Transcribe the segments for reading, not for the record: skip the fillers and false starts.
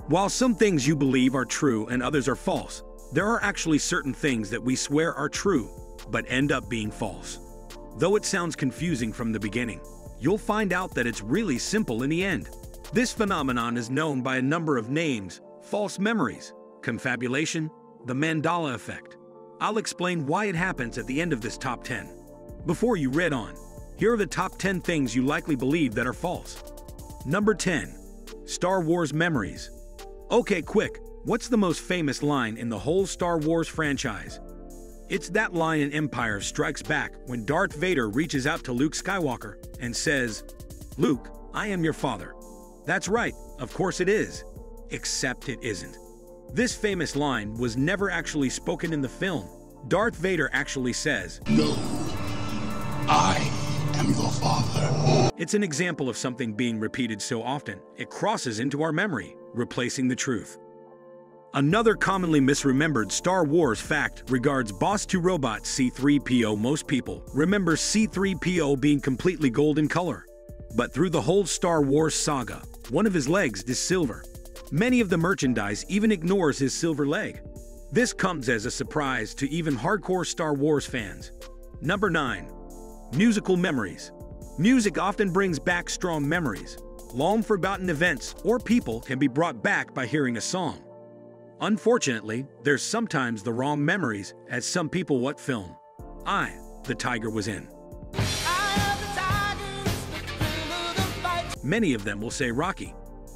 While some things you believe are true and others are false, there are actually certain things that we swear are true, but end up being false. Though it sounds confusing from the beginning, you'll find out that it's really simple in the end. This phenomenon is known by a number of names: false memories, confabulation, the Mandala Effect. I'll explain why it happens at the end of this top 10. Before you read on, here are the top 10 things you likely believe that are false. Number 10. Star Wars memories. Okay, quick, what's the most famous line in the whole Star Wars franchise? It's that line in Empire Strikes Back when Darth Vader reaches out to Luke Skywalker and says, "Luke, I am your father." That's right, of course it is. Except it isn't. This famous line was never actually spoken in the film. Darth Vader actually says, "No, I am your father." It's an example of something being repeated so often, it crosses into our memory, replacing the truth. Another commonly misremembered Star Wars fact regards Boss 2 robot C-3PO. Most people remember C-3PO being completely gold in color. But through the whole Star Wars saga, one of his legs is silver. Many of the merchandise even ignores his silver leg. This comes as a surprise to even hardcore Star Wars fans. Number 9. Musical memories. Music often brings back strong memories. Long-forgotten events or people can be brought back by hearing a song. Unfortunately, there's sometimes the wrong memories, as some people what film Eye the Tiger was in. Many of them will say Rocky.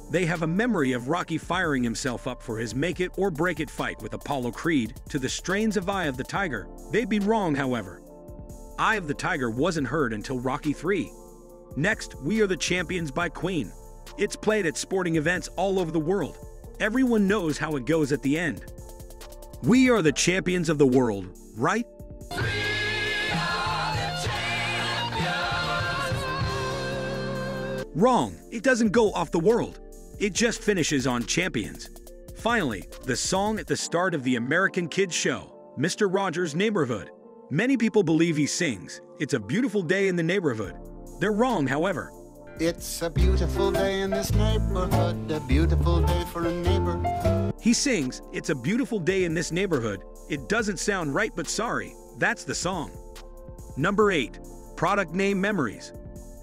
They have a memory of Rocky firing himself up for his make it or break it fight with Apollo Creed to the strains of Eye of the Tiger. They'd be wrong, however. Eye of the Tiger wasn't heard until Rocky III. Next, We Are the Champions by Queen. It's played at sporting events all over the world. Everyone knows how it goes at the end. We are the champions of the world, right? We are the champions. Wrong, it doesn't go off the world. It just finishes on champions. Finally, the song at the start of the American Kids show, Mr. Rogers' Neighborhood. Many people believe he sings, "It's a beautiful day in the neighborhood." They're wrong, however. It's a beautiful day in this neighborhood, a beautiful day for a neighbor. He sings, "It's a beautiful day in this neighborhood." It doesn't sound right, but sorry, that's the song. Number 8. Product name memories.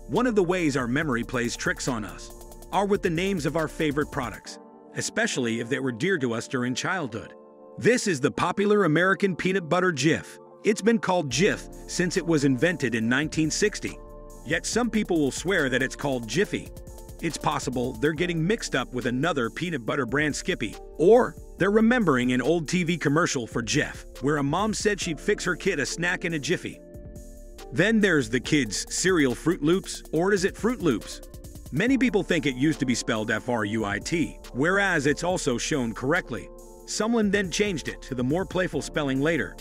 One of the ways our memory plays tricks on us are with the names of our favorite products, especially if they were dear to us during childhood. This is the popular American peanut butter Jif. It's been called Jif since it was invented in 1960. Yet some people will swear that it's called Jiffy. It's possible they're getting mixed up with another peanut butter brand, Skippy, or they're remembering an old TV commercial for Jif, where a mom said she'd fix her kid a snack in a jiffy. Then there's the kids' cereal Fruit Loops, or is it Fruit Loops? Many people think it used to be spelled Fruit, whereas it's also shown correctly. Someone then changed it to the more playful spelling later.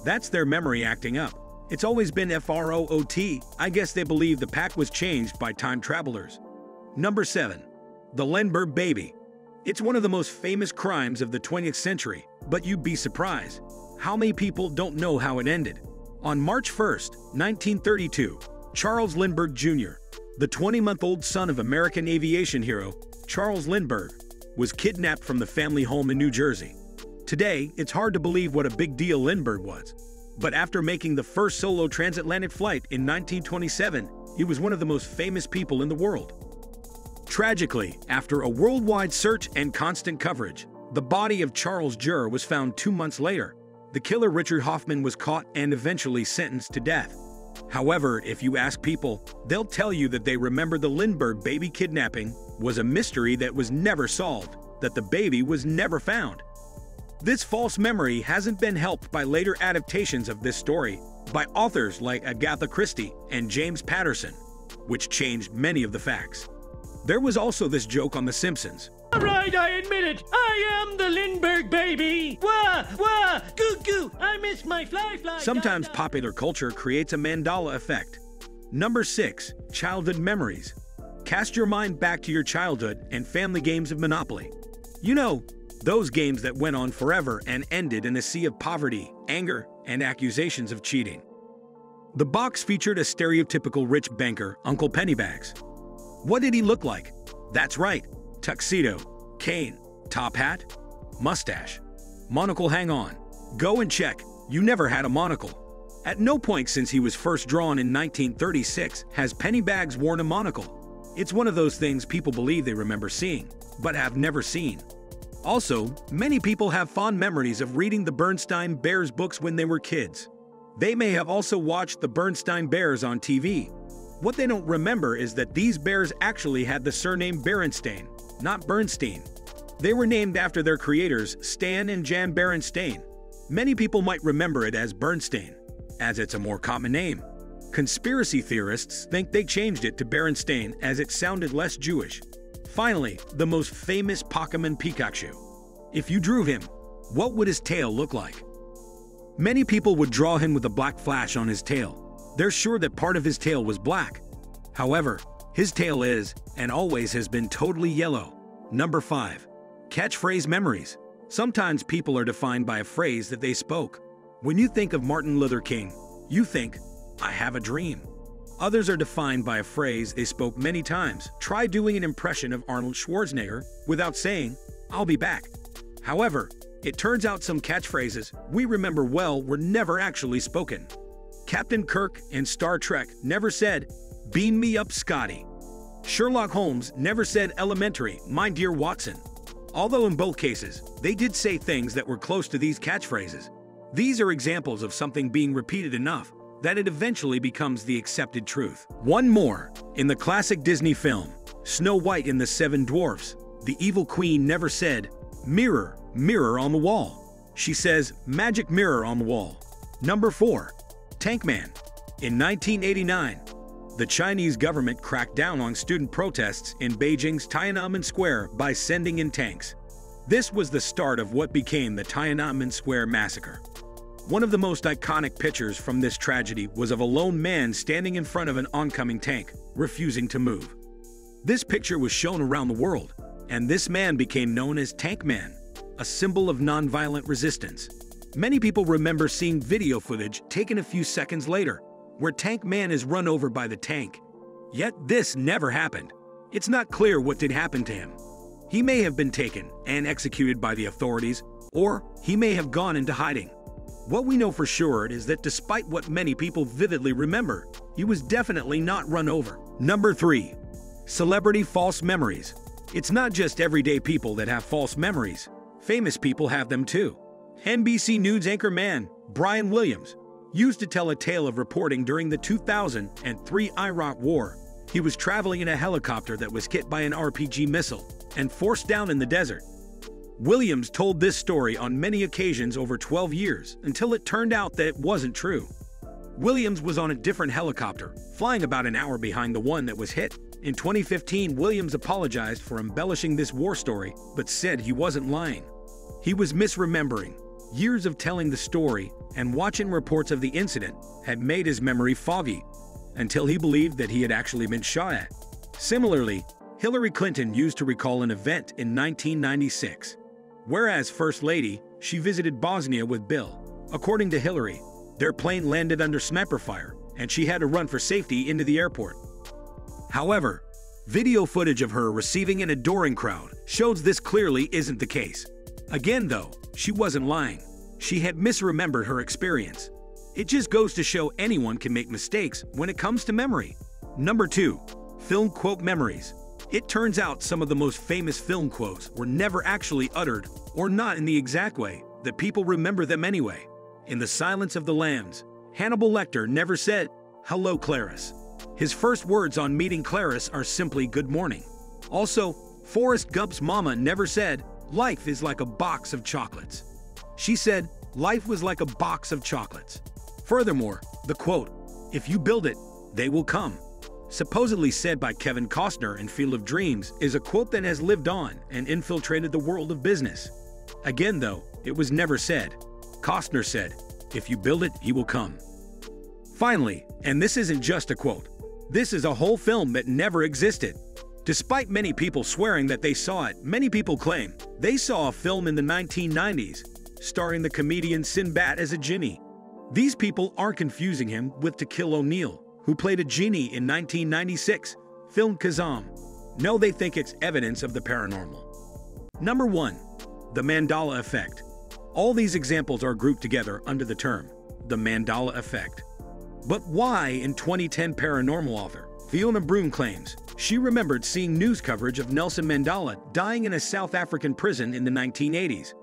That's their memory acting up. It's always been Fruit. I guess they believe the pack was changed by time travelers. Number 7. The Lindbergh Baby. It's one of the most famous crimes of the 20th century, but you'd be surprised how many people don't know how it ended. On March 1st, 1932, Charles Lindbergh Jr., the 20-month-old son of American aviation hero Charles Lindbergh, was kidnapped from the family home in New Jersey. Today, it's hard to believe what a big deal Lindbergh was. But after making the first solo transatlantic flight in 1927, he was one of the most famous people in the world. Tragically, after a worldwide search and constant coverage, the body of Charles Jr. was found 2 months later. The killer Richard Hoffman was caught and eventually sentenced to death. However, if you ask people, they'll tell you that they remember the Lindbergh baby kidnapping was a mystery that was never solved, that the baby was never found. This false memory hasn't been helped by later adaptations of this story by authors like Agatha Christie and James Patterson, which changed many of the facts. There was also this joke on The Simpsons. All right, I admit it. I am the Lindbergh Baby. Wah, wah, goo, goo. I miss my fly. Sometimes popular culture creates a Mandala Effect. Number 6. Childhood memories. Cast your mind back to your childhood and family games of Monopoly. You know, those games that went on forever and ended in a sea of poverty, anger, and accusations of cheating. The box featured a stereotypical rich banker, Uncle Pennybags. What did he look like? That's right, tuxedo, cane, Top hat? Mustache. Monocle, hang on. Go and check. You never had a monocle. At no point since he was first drawn in 1936 has Pennybags worn a monocle. It's one of those things people believe they remember seeing, but have never seen. Also, many people have fond memories of reading the Bernstein Bears books when they were kids. They may have also watched the Bernstein Bears on TV. What they don't remember is that these bears actually had the surname Berenstain, not Bernstein. They were named after their creators, Stan and Jan Berenstain. Many people might remember it as Bernstein, as it's a more common name. Conspiracy theorists think they changed it to Berenstain as it sounded less Jewish. Finally, the most famous Pokemon Pikachu. If you drew him, what would his tail look like? Many people would draw him with a black flash on his tail. They're sure that part of his tail was black. However, his tail is, and always has been, totally yellow. Number 5. Catchphrase memories. Sometimes people are defined by a phrase that they spoke. When you think of Martin Luther King, you think, "I have a dream." Others are defined by a phrase they spoke many times. Try doing an impression of Arnold Schwarzenegger without saying, "I'll be back." However, it turns out some catchphrases we remember well were never actually spoken. Captain Kirk in Star Trek never said, "Beam me up, Scotty." Sherlock Holmes never said elementary, "My dear Watson." Although in both cases, they did say things that were close to these catchphrases. These are examples of something being repeated enough that it eventually becomes the accepted truth. One more. In the classic Disney film, Snow White and the Seven Dwarfs, the evil queen never said, "Mirror, mirror on the wall." She says, "Magic mirror on the wall." Number 4. Tankman. In 1989, the Chinese government cracked down on student protests in Beijing's Tiananmen Square by sending in tanks. This was the start of what became the Tiananmen Square massacre. One of the most iconic pictures from this tragedy was of a lone man standing in front of an oncoming tank, refusing to move. This picture was shown around the world, and this man became known as Tank Man, a symbol of nonviolent resistance. Many people remember seeing video footage taken a few seconds later, where Tank Man is run over by the tank. Yet this never happened. It's not clear what did happen to him. He may have been taken and executed by the authorities, or he may have gone into hiding. What we know for sure is that despite what many people vividly remember, he was definitely not run over. Number 3. Celebrity false memories. It's not just everyday people that have false memories. Famous people have them too. NBC News anchor man Brian Williams used to tell a tale of reporting during the 2003 Iraq War. He was traveling in a helicopter that was hit by an RPG missile and forced down in the desert. Williams told this story on many occasions over 12 years until it turned out that it wasn't true. Williams was on a different helicopter, flying about an hour behind the one that was hit. In 2015, Williams apologized for embellishing this war story, but said he wasn't lying. He was misremembering. Years of telling the story and watching reports of the incident had made his memory foggy, until he believed that he had actually been shot at. Similarly, Hillary Clinton used to recall an event in 1996. Whereas First Lady, she visited Bosnia with Bill. According to Hillary, their plane landed under sniper fire, and she had to run for safety into the airport. However, video footage of her receiving an adoring crowd shows this clearly isn't the case. Again though, she wasn't lying. She had misremembered her experience. It just goes to show anyone can make mistakes when it comes to memory. Number 2. Film quote memories. It turns out some of the most famous film quotes were never actually uttered, or not in the exact way that people remember them anyway. In The Silence of the Lambs, Hannibal Lecter never said, "Hello, Clarice." His first words on meeting Clarice are simply "Good morning." Also, Forrest Gump's mama never said, "Life is like a box of chocolates." She said, "Life was like a box of chocolates." Furthermore, the quote, "If you build it, they will come," supposedly said by Kevin Costner in Field of Dreams, is a quote that has lived on and infiltrated the world of business. Again though, it was never said. Costner said, "If you build it, he will come." Finally, and this isn't just a quote, this is a whole film that never existed. Despite many people swearing that they saw it, many people claim they saw a film in the 1990s starring the comedian Sinbad as a genie. These people are confusing him with Shaquille O'Neal, who played a genie in 1996 film Kazam. No, they think it's evidence of the paranormal. Number 1. The Mandala Effect. All these examples are grouped together under the term, the Mandala Effect. But why, in 2010, paranormal author Fiona Broom claims she remembered seeing news coverage of Nelson Mandela dying in a South African prison in the 1980s.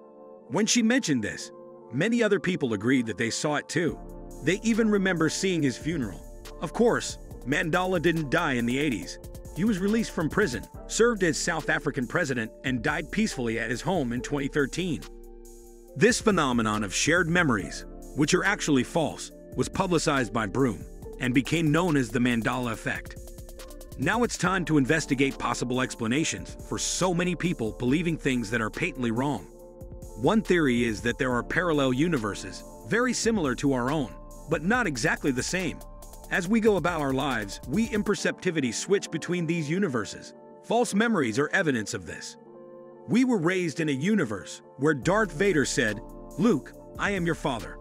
When she mentioned this, many other people agreed that they saw it too. They even remember seeing his funeral. Of course, Mandela didn't die in the 80s. He was released from prison, served as South African president, and died peacefully at his home in 2013. This phenomenon of shared memories, which are actually false, was publicized by Broom and became known as the Mandala Effect. Now it's time to investigate possible explanations for so many people believing things that are patently wrong. One theory is that there are parallel universes, very similar to our own, but not exactly the same. As we go about our lives, we imperceptibly switch between these universes. False memories are evidence of this. We were raised in a universe where Darth Vader said, "Luke, I am your father."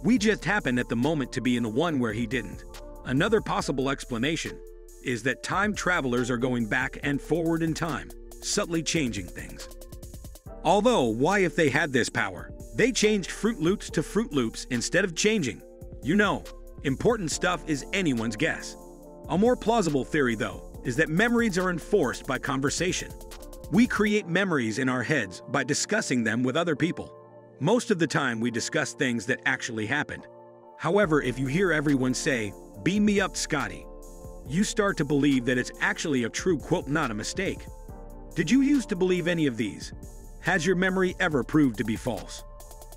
We just happened at the moment to be in the one where he didn't. Another possible explanation is that time travelers are going back and forward in time, subtly changing things. Although, why if they had this power? They changed Fruit Loops to Fruit Loops instead of changing. You know, important stuff is anyone's guess. A more plausible theory, though, is that memories are enforced by conversation. We create memories in our heads by discussing them with other people. Most of the time, we discuss things that actually happened. However, if you hear everyone say, "Beam me up, Scotty," you start to believe that it's actually a true quote, not a mistake. Did you used to believe any of these? Has your memory ever proved to be false?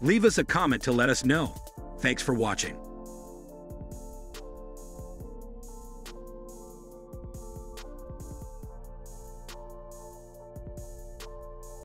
Leave us a comment to let us know. Thanks for watching.